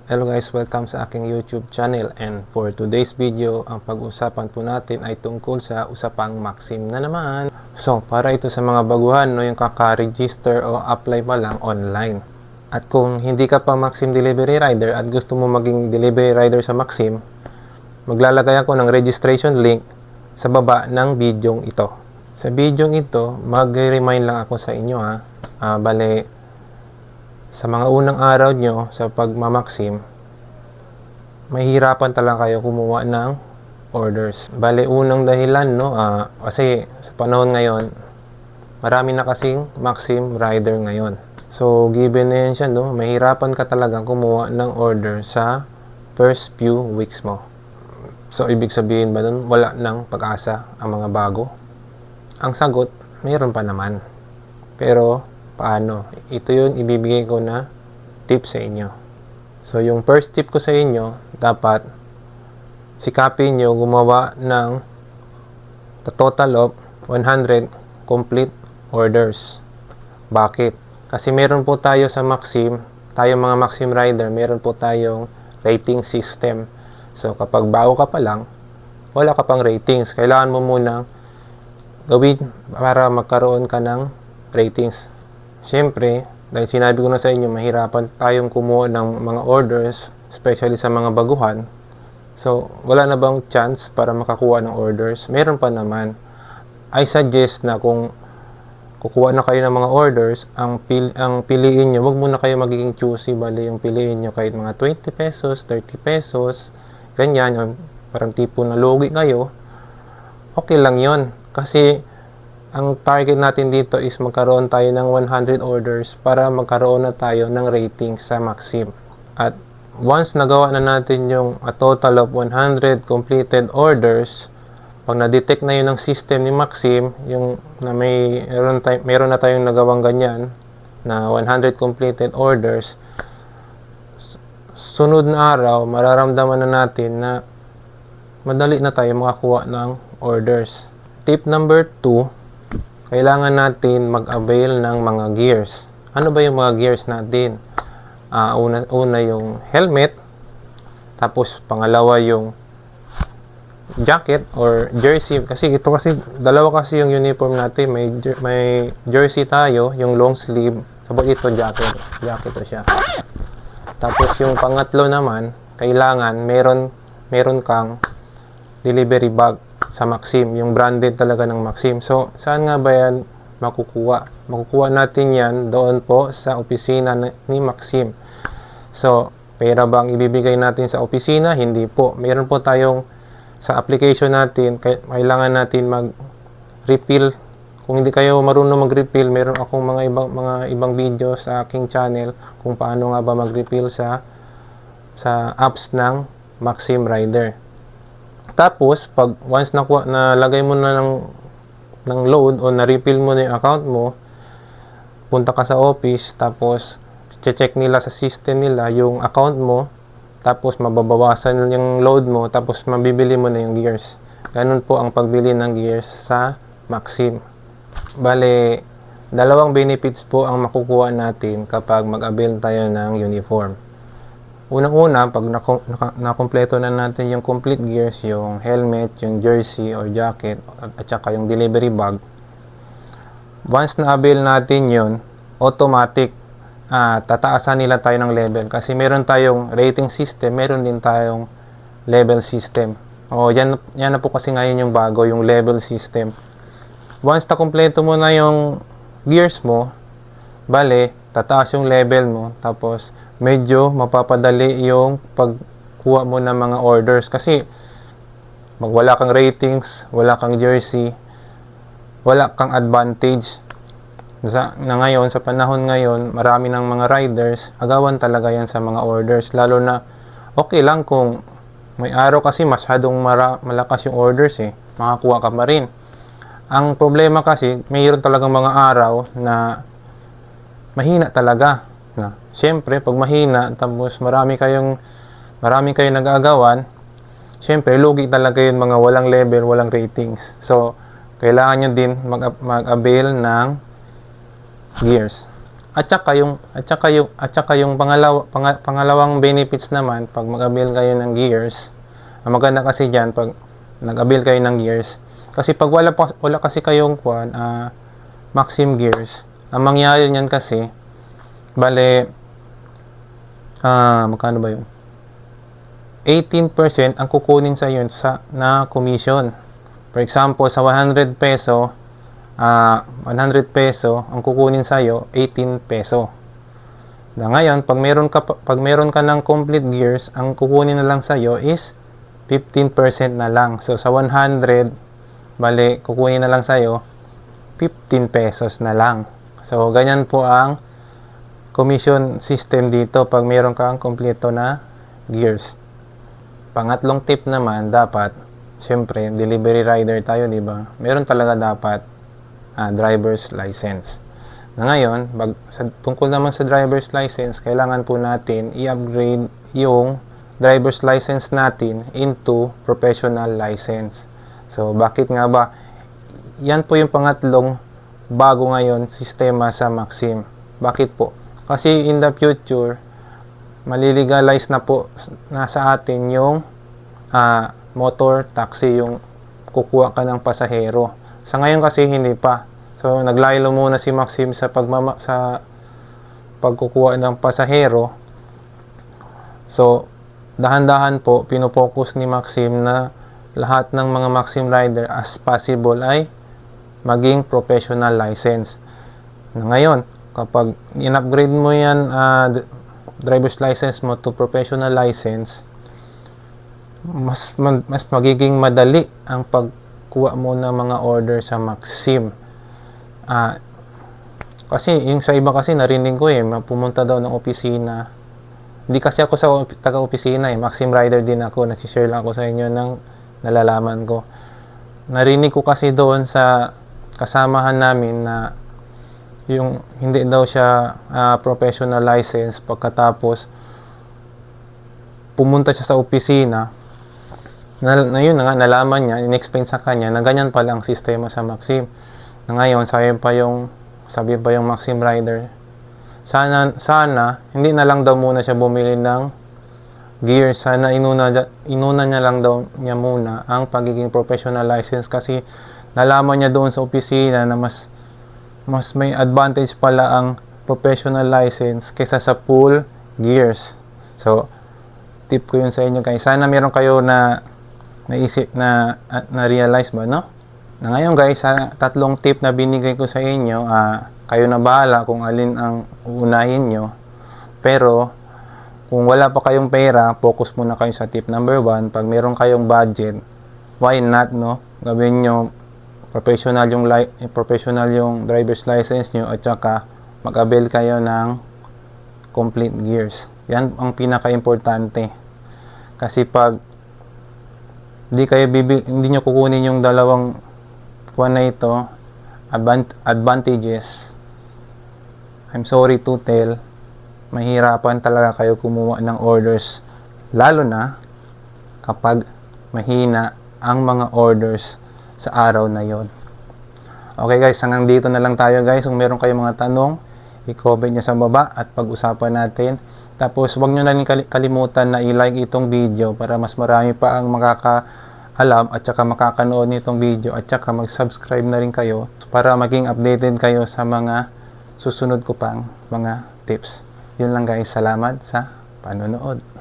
Hello guys, welcome sa aking YouTube channel, and for today's video, ang pag-usapan po natin ay tungkol sa usapang Maxim na naman. So, para ito sa mga baguhan, no, yung kaka-register o apply pa lang online. At kung hindi ka pa Maxim Delivery Rider at gusto mo maging Delivery Rider sa Maxim, maglalagay ako ng registration link sa baba ng bidyong ito. Sa bidyong ito, mag-remind lang ako sa inyo bale, sa mga unang araw nyo sa pagmamaxim, mahihirapan talaga kayo kumuha ng orders. Bale, unang dahilan, no, kasi sa panahon ngayon, marami na kasing Maxim rider ngayon. So, given na yan siya, no, mahirapan ka talagang kumuha ng order sa first few weeks mo. So, ibig sabihin ba nun, wala nang pag-asa ang mga bago? Ang sagot, mayroon pa naman. Pero, paano? Ito yung ibibigay ko na tip sa inyo. So, yung first tip ko sa inyo, dapat sikapin nyo gumawa ng total of 100 complete orders. Bakit? Kasi meron po tayo sa Maxim, tayong mga Maxim rider, meron po tayong rating system. So, kapag bago ka pa lang, wala ka pang ratings. Kailangan mo munang gawin para magkaroon ka ng ratings. Siyempre, dahil sinabi ko na sa inyo, mahirapan tayong kumuha ng mga orders, especially sa mga baguhan. So, wala na bang chance para makakuha ng orders? Meron pa naman. I suggest na kung kukuha na kayo ng mga orders, ang piliin nyo, wag muna kayo magiging choosy, bali yung piliin nyo kahit mga 20 pesos, 30 pesos, ganyan, parang tipo na lugi kayo, okay lang yon. Kasi, ang target natin dito is magkaroon tayo ng 100 orders para magkaroon na tayo ng rating sa Maxim. At once nagawa na natin yung a total of 100 completed orders, pag na-detect na yun ng system ni Maxim, yung na meron na tayong nagawang ganyan na 100 completed orders, sunod na araw, mararamdaman na natin na madali na tayo makakuha ng orders. Tip number 2, kailangan natin mag-avail ng mga gears. Ano ba yung mga gears natin? Una yung helmet, tapos pangalawa yung jacket or jersey. Kasi dalawa kasi yung uniform natin. May jersey tayo, yung long sleeve. Tapos ito jacket. Jacket to siya. Tapos yung pangatlo naman, kailangan meron kang delivery bag sa Maxim, yung branded talaga ng Maxim. So, saan nga ba yan makukuha? Makukuha natin yan doon po sa opisina ni Maxim. So, pera bang ibibigay natin sa opisina? Hindi po. Meron po tayong sa application natin, kailangan natin mag-refill. Kung hindi kayo marunong mag-refill, meron akong mga ibang video sa aking channel kung paano nga ba mag-refill sa apps ng Maxim Rider. Tapos, pag once nalagay mo na ng load o na-refill mo na yung account mo, punta ka sa office, tapos check nila sa system nila yung account mo, tapos mababawasan yung load mo, tapos mabibili mo na yung gears. Ganun po ang pagbili ng gears sa Maxim. Bale, dalawang benefits po ang makukuha natin kapag mag-avail tayo ng uniform. Unang-una, pag nakompleto na natin yung complete gears, yung helmet, yung jersey or jacket, at saka yung delivery bag, once na-avail natin yun, automatic, tataasan nila tayo ng level. Kasi meron tayong rating system, meron din tayong level system. Yan na po kasi ngayon yung bago, yung level system. Once na-kompleto mo na yung gears mo, bale, tataas yung level mo, tapos medyo mapapadali yung pagkuha mo ng mga orders. Kasi wala kang ratings, wala kang jersey, wala kang advantage. Ngayon, sa panahon ngayon, marami ng mga riders, agawan talaga yan sa mga orders. Lalo na, okay lang kung may araw kasi masyadong malakas yung orders makakuha ka pa rin. Ang problema kasi, mayroon talagang mga araw na mahina talaga. Siyempre, pag mahina, tapos marami kayong nag-aagawan, siyempre, lugi talaga yun, mga walang level, walang ratings. So, kailangan nyo din mag-avail ng gears. At saka yung pangalawang benefits naman pag mag-avail kayo ng gears. Ang maganda kasi diyan pag nag-avail kayo ng gears. Kasi pag wala kasi kayong Maxim gears, ang mangyayari niyan kasi bale magkano ba yun? 18% ang kukunin sa yun na commission. For example, sa 100 peso, 100 peso, ang kukunin sa iyo 18 peso. Na ngayon, pag meron ka ng complete gears, ang kukunin na lang sa iyo is 15% na lang. So sa 100, bali kukunin na lang sa iyo 15 pesos na lang. So ganyan po ang commission system dito pag meron kang kompleto na gears. Pangatlong tip naman, dapat syempre delivery rider tayo, di ba? Meron talaga dapat driver's license. Na ngayon, tungkol naman sa driver's license, kailangan po natin i-upgrade yung driver's license natin into professional license. So, bakit nga ba? Yan po yung pangatlong bago ngayon sistema sa Maxim. Bakit po? Kasi in the future, malilegalize na po sa atin yung motor taxi, yung kukuha ka ng pasahero. Sa ngayon kasi hindi pa. So naglaylo muna si Maxim sa pagkukuha ng pasahero. So dahan-dahan po pinopokus ni Maxim na lahat ng mga Maxim rider as possible ay maging professional license. Ngayon, kapag in-upgrade mo yan driver's license mo to professional license, mas magiging madali ang pagkuha mo ng mga order sa Maxim. Kasi yung sa iba kasi narinig ko pumunta daw ng opisina. Hindi kasi ako sa taga-opisina Maxim rider din ako. Nag-share lang ako sa inyo ng nalalaman ko. Narinig ko kasi doon sa kasamahan namin na yung hindi daw siya professional license, pagkatapos pumunta siya sa opisina na yun nga, nalaman niya, in-explain sa kanya na ganyan pala ang sistema sa Maxim. Na ngayon, sabi pa yung Maxim rider, sana hindi na lang daw muna siya bumili ng gear. Sana inuna niya lang daw niya muna ang pagiging professional license, kasi nalaman niya doon sa opisina na mas may advantage pala ang professional license kaysa sa full gears. So tip ko yun sa inyo guys. Sana meron kayo na naisip na realize ba, no? Na ngayon guys, sa tatlong tip na binigay ko sa inyo, kayo na bahala kung alin ang uunahin nyo. Pero kung wala pa kayong pera, focus muna kayo sa tip number 1. Pag meron kayong budget, why not, no? Gawin nyo professional yung driver's license nyo, at saka mag-avail kayo ng complete gears. Yan ang pinaka-importante. Kasi pag hindi nyo kukunin yung dalawang na ito, advantages, I'm sorry to tell, mahirapan talaga kayo kumuha ng orders, lalo na kapag mahina ang mga orders sa araw na yon. Okay guys, hanggang dito na lang tayo guys. Kung meron kayong mga tanong, i-comment nyo sa baba at pag-usapan natin. Tapos huwag nyo na rin kalimutan na i-like itong video para mas marami pa ang makakaalam at saka makakanood nitong video, at saka mag-subscribe na rin kayo para maging updated kayo sa mga susunod ko pang mga tips. Yun lang guys, salamat sa panonood.